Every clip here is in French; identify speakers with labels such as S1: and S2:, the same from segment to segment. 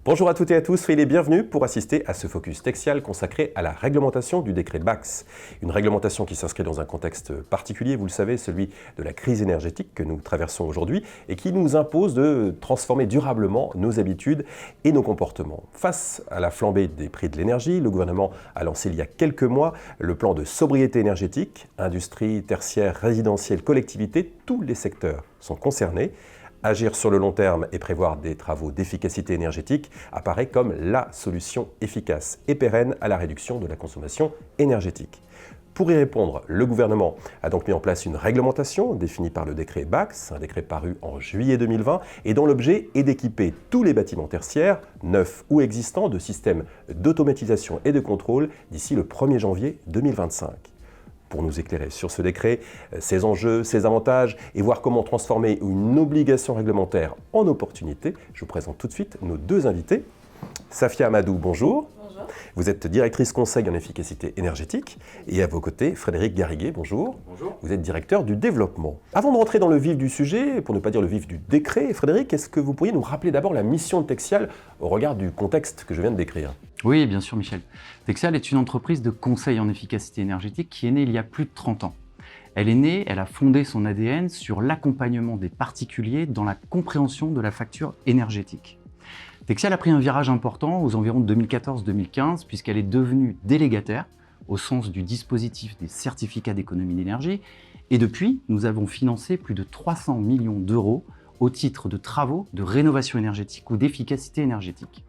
S1: Bonjour à toutes et à tous, soyez les bienvenus pour assister à ce focus Texial consacré à la réglementation du décret BACS. Une réglementation qui s'inscrit dans un contexte particulier, vous le savez, celui de la crise énergétique que nous traversons aujourd'hui et qui nous impose de transformer durablement nos habitudes et nos comportements. Face à la flambée des prix de l'énergie, le gouvernement a lancé il y a quelques mois le plan de sobriété énergétique. Industrie, tertiaire, résidentielle, collectivité, tous les secteurs sont concernés. Agir sur le long terme et prévoir des travaux d'efficacité énergétique apparaît comme la solution efficace et pérenne à la réduction de la consommation énergétique. Pour y répondre, le gouvernement a donc mis en place une réglementation définie par le décret BACS, un décret paru en juillet 2020 et dont l'objet est d'équiper tous les bâtiments tertiaires, neufs ou existants, de systèmes d'automatisation et de contrôle d'ici le 1er janvier 2025. Pour nous éclairer sur ce décret, ses enjeux, ses avantages et voir comment transformer une obligation réglementaire en opportunité, je vous présente tout de suite nos deux invités. Safia Amadou, bonjour.
S2: Bonjour.
S1: Vous êtes directrice conseil en efficacité énergétique et à vos côtés, Frédéric Garriguet, bonjour.
S3: Bonjour.
S1: Vous êtes directeur du développement. Avant de rentrer dans le vif du sujet, pour ne pas dire le vif du décret, Frédéric, est-ce que vous pourriez nous rappeler d'abord la mission de Texial au regard du contexte que je viens de décrire ?
S3: Oui, bien sûr, Michel. Texial est une entreprise de conseil en efficacité énergétique qui est née il y a plus de 30 ans. Elle a fondé son ADN sur l'accompagnement des particuliers dans la compréhension de la facture énergétique. Texial a pris un virage important aux environs de 2014-2015 puisqu'elle est devenue délégataire au sens du dispositif des certificats d'économie d'énergie et depuis, nous avons financé plus de 300 millions d'euros au titre de travaux de rénovation énergétique ou d'efficacité énergétique.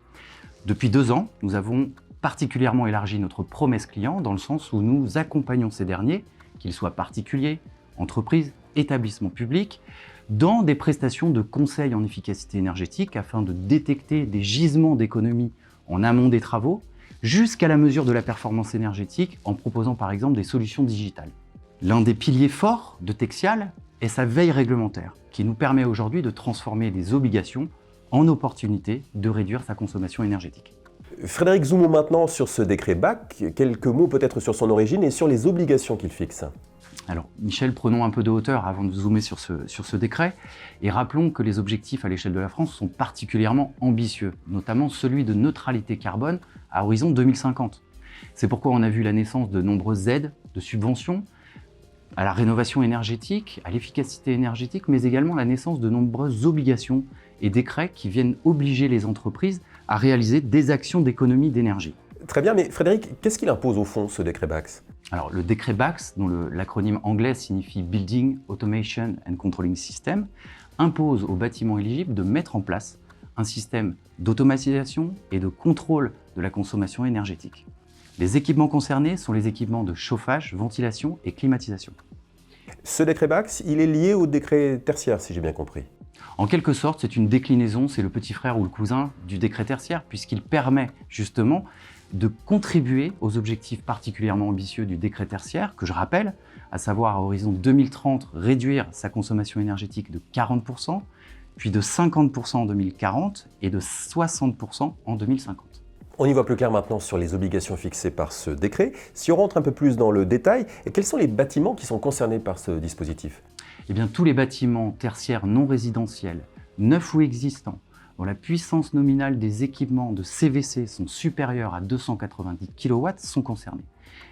S3: Depuis 2 ans, nous avons particulièrement élargi notre promesse client dans le sens où nous accompagnons ces derniers, qu'ils soient particuliers, entreprises, établissements publics, dans des prestations de conseil en efficacité énergétique afin de détecter des gisements d'économie en amont des travaux, jusqu'à la mesure de la performance énergétique en proposant par exemple des solutions digitales. L'un des piliers forts de Texial est sa veille réglementaire, qui nous permet aujourd'hui de transformer des obligations en opportunité de réduire sa consommation énergétique.
S1: Frédéric, zoomons maintenant sur ce décret BAC. Quelques mots peut-être sur son origine et sur les obligations qu'il fixe.
S3: Alors, Michel, prenons un peu de hauteur avant de zoomer sur ce décret et rappelons que les objectifs à l'échelle de la France sont particulièrement ambitieux, notamment celui de neutralité carbone à horizon 2050. C'est pourquoi on a vu la naissance de nombreuses aides, de subventions, à la rénovation énergétique, à l'efficacité énergétique, mais également la naissance de nombreuses obligations et décrets qui viennent obliger les entreprises à réaliser des actions d'économie d'énergie.
S1: Très bien, mais Frédéric, qu'est-ce qu'il impose au fond, ce décret BACS ?
S3: Alors, le décret BACS, dont l'acronyme anglais signifie Building Automation and Controlling System, impose aux bâtiments éligibles de mettre en place un système d'automatisation et de contrôle de la consommation énergétique. Les équipements concernés sont les équipements de chauffage, ventilation et climatisation.
S1: Ce décret BACS, il est lié au décret tertiaire, si j'ai bien compris.
S3: En quelque sorte, c'est une déclinaison, c'est le petit frère ou le cousin du décret tertiaire, puisqu'il permet justement de contribuer aux objectifs particulièrement ambitieux du décret tertiaire, que je rappelle, à savoir à horizon 2030, réduire sa consommation énergétique de 40%, puis de 50% en 2040 et de 60% en 2050.
S1: On y voit plus clair maintenant sur les obligations fixées par ce décret. Si on rentre un peu plus dans le détail, quels sont les bâtiments qui sont concernés par ce dispositif ?
S3: Eh bien, tous les bâtiments tertiaires non résidentiels, neufs ou existants, dont la puissance nominale des équipements de CVC sont supérieures à 290 kW sont concernés.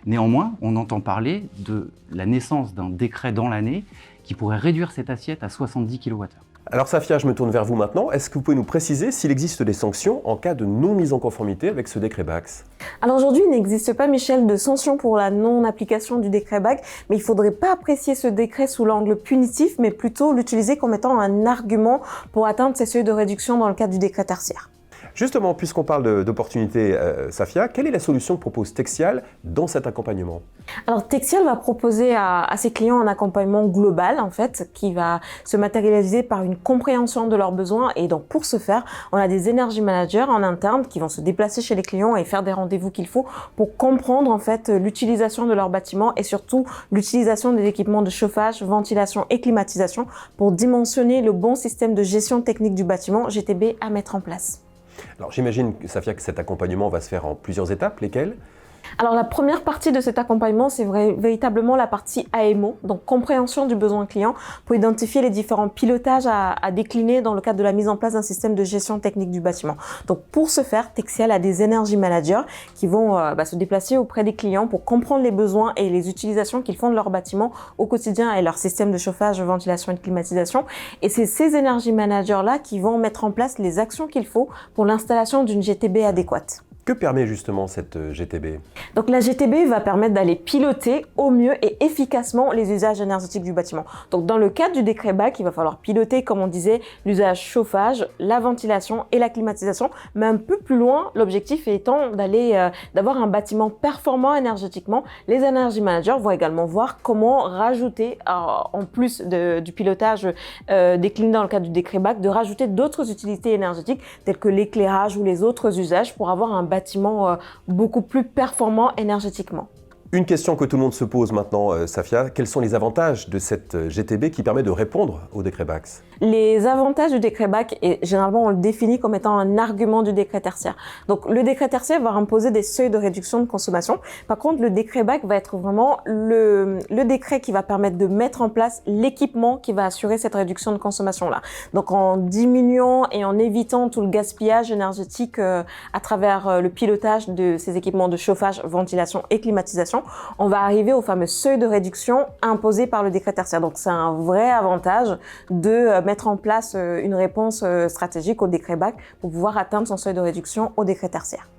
S3: Néanmoins, on entend parler de la naissance d'un décret dans l'année qui pourrait réduire cette assiette à 70 kWh.
S1: Alors Safia, je me tourne vers vous maintenant. Est-ce que vous pouvez nous préciser s'il existe des sanctions en cas de non-mise en conformité avec ce décret BACS ?
S2: Alors aujourd'hui, il n'existe pas, Michel, de sanctions pour la non-application du décret BAC, mais il ne faudrait pas apprécier ce décret sous l'angle punitif, mais plutôt l'utiliser comme étant un argument pour atteindre ces seuils de réduction dans le cadre du décret tertiaire.
S1: Justement, puisqu'on parle d'opportunités, Safia, quelle est la solution que propose Texial dans cet accompagnement ?
S2: Alors Texial va proposer à ses clients un accompagnement global, en fait, qui va se matérialiser par une compréhension de leurs besoins. Et donc pour ce faire, on a des energy managers en interne qui vont se déplacer chez les clients et faire des rendez-vous qu'il faut pour comprendre en fait l'utilisation de leur bâtiment et surtout l'utilisation des équipements de chauffage, ventilation et climatisation pour dimensionner le bon système de gestion technique du bâtiment GTB à mettre en place.
S1: Alors j'imagine, Safia, que cet accompagnement va se faire en plusieurs étapes, lesquelles ?
S2: Alors la première partie de cet accompagnement, c'est véritablement la partie AMO, donc compréhension du besoin client, pour identifier les différents pilotages à décliner dans le cadre de la mise en place d'un système de gestion technique du bâtiment. Donc pour ce faire, Texial a des energy managers qui vont se déplacer auprès des clients pour comprendre les besoins et les utilisations qu'ils font de leur bâtiment au quotidien et leur système de chauffage, ventilation et de climatisation. Et c'est ces energy managers-là qui vont mettre en place les actions qu'il faut pour l'installation d'une GTB adéquate.
S1: Que permet justement cette GTB?
S2: Donc la GTB va permettre d'aller piloter au mieux et efficacement les usages énergétiques du bâtiment. Donc dans le cadre du décret BAC, il va falloir piloter, comme on disait, l'usage chauffage, la ventilation et la climatisation. Mais un peu plus loin, l'objectif étant d'avoir un bâtiment performant énergétiquement. Les energy managers vont également voir comment rajouter, en plus du pilotage décliné dans le cadre du décret BAC, de rajouter d'autres utilités énergétiques telles que l'éclairage ou les autres usages pour avoir un bâtiment beaucoup plus performant énergétiquement.
S1: Une question que tout le monde se pose maintenant, Safia, quels sont les avantages de cette GTB qui permet de répondre au décret BACS?
S2: Les avantages du décret BAC, et généralement on le définit comme étant un argument du décret tertiaire. Donc le décret tertiaire va imposer des seuils de réduction de consommation. Par contre, le décret BAC va être vraiment le décret qui va permettre de mettre en place l'équipement qui va assurer cette réduction de consommation-là. Donc en diminuant et en évitant tout le gaspillage énergétique à travers le pilotage de ces équipements de chauffage, ventilation et climatisation, on va arriver au fameux seuil de réduction imposé par le décret tertiaire. Donc c'est un vrai avantage de mettre en place une réponse stratégique au décret BAC pour pouvoir atteindre son seuil de réduction au décret tertiaire.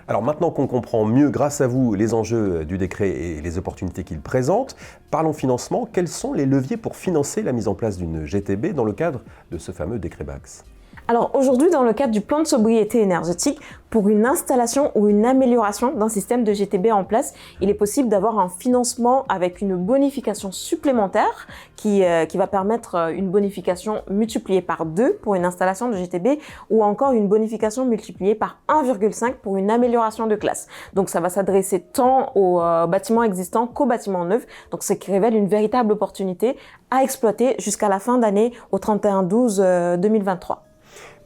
S1: Alors maintenant qu'on comprend mieux, grâce à vous, les enjeux du décret et les opportunités qu'il présente, parlons financement. Quels sont les leviers pour financer la mise en place d'une GTB dans le cadre de ce fameux décret BACS?
S2: Alors aujourd'hui, dans le cadre du plan de sobriété énergétique, pour une installation ou une amélioration d'un système de GTB en place, il est possible d'avoir un financement avec une bonification supplémentaire qui va permettre une bonification multipliée par 2 pour une installation de GTB ou encore une bonification multipliée par 1,5 pour une amélioration de classe. Donc ça va s'adresser tant aux bâtiments existants qu'aux bâtiments neufs. Donc ce qui révèle une véritable opportunité à exploiter jusqu'à la fin d'année au 31/12/2023.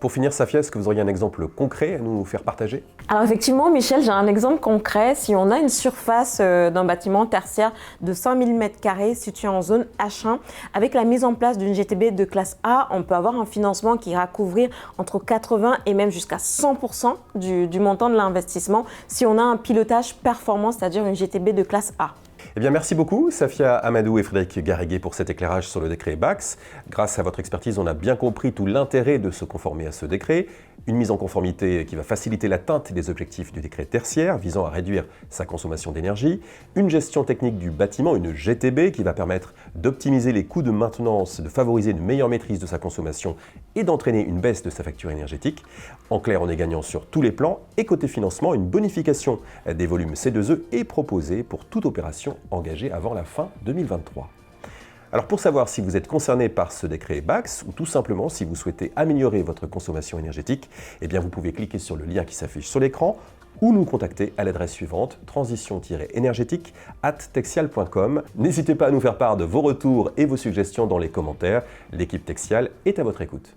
S1: Pour finir, Safia, est-ce que vous auriez un exemple concret à nous faire partager?
S2: Alors effectivement, Michel, j'ai un exemple concret. Si on a une surface d'un bâtiment tertiaire de 5000 m² situé en zone H1, avec la mise en place d'une GTB de classe A, on peut avoir un financement qui ira couvrir entre 80 et même jusqu'à 100% du montant de l'investissement si on a un pilotage performant, c'est-à-dire une GTB de classe A.
S1: Eh bien, merci beaucoup, Safia Amadou et Frédéric Garriguet, pour cet éclairage sur le décret BACS. Grâce à votre expertise, on a bien compris tout l'intérêt de se conformer à ce décret. Une mise en conformité qui va faciliter l'atteinte des objectifs du décret tertiaire visant à réduire sa consommation d'énergie. Une gestion technique du bâtiment, une GTB, qui va permettre d'optimiser les coûts de maintenance, de favoriser une meilleure maîtrise de sa consommation et d'entraîner une baisse de sa facture énergétique. En clair, on est gagnant sur tous les plans. Et côté financement, une bonification des volumes C2E est proposée pour toute opération engagée avant la fin 2023. Alors pour savoir si vous êtes concerné par ce décret BACS ou tout simplement si vous souhaitez améliorer votre consommation énergétique, eh bien vous pouvez cliquer sur le lien qui s'affiche sur l'écran ou nous contacter à l'adresse suivante transition-énergétique@texial.com. N'hésitez pas à nous faire part de vos retours et vos suggestions dans les commentaires. L'équipe Texial est à votre écoute.